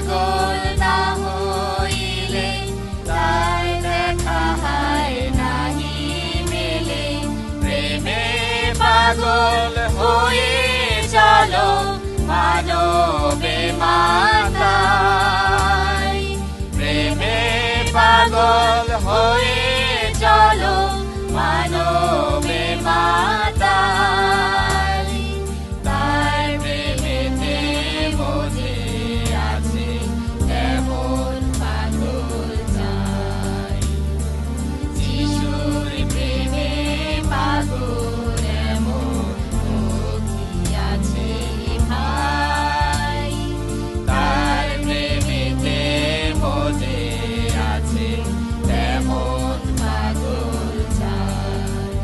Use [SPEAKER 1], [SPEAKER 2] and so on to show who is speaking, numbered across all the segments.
[SPEAKER 1] পাগল না হইলে তার দেখা হয় নাহি মেলে। প্রেমে পাগল হয়ে চলো মানবে মাতাই। প্রেমে পাগল হয়ে চলো মানবে মাতাই। তার প্রেমেতে মজে আছে এমন পাগল চাই। যিশুর প্রেমে পাগল এমন কি আছে ভাই। তার প্রেমেতে মজে আছে এমন পাগল চাই।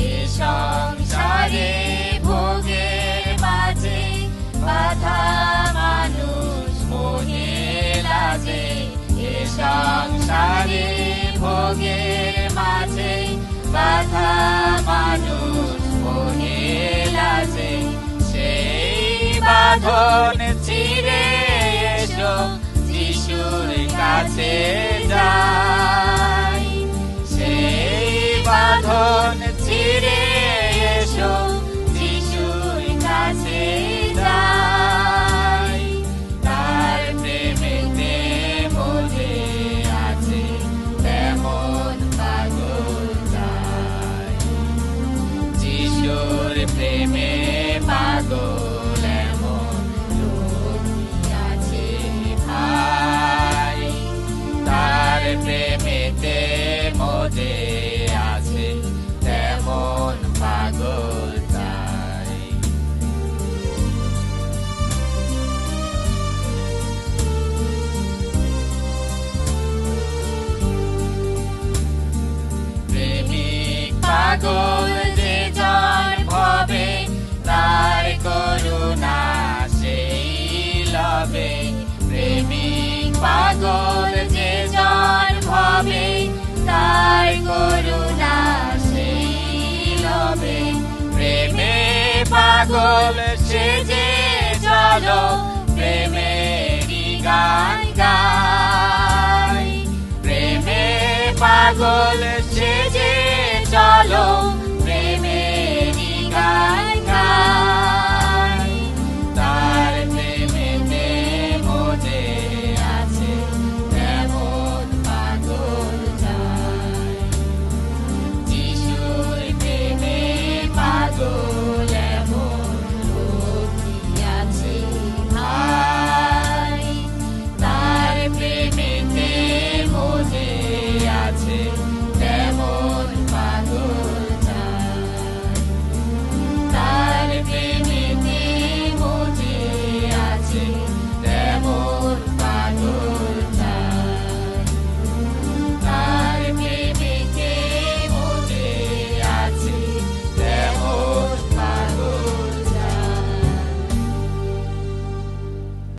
[SPEAKER 1] এ সংসারে ভোগের মাঝে বাধা মানুষ মোহে লাজে। এ সংসারে ভোগের মাঝে বাধা মানুষ মোহে লাজে। সেই বাঁধন ছিঁড়ে এসো যিশুর কাছে যাই। সেই বাঁধন ছিঁড়ে এসো যিশুর কাছে যাই। তার প্রেমেতে মজে আছে এমন পাগল চাই। যিশুর প্রেমে পাগল এমন লোক আছে ভাই। তার প্রেমেতে মজে আছে তেমন পাগল চাই। প্রেমিক পাগল যে জন ভবে তার করুণা সেই লবে। প্রেমিক পাগল যে জন ভবে তার করুণা সেই লবে। প্রেমে পাগল সেজে চলো প্রেমেরই গান গাই। প্রেমে পাগল সেজে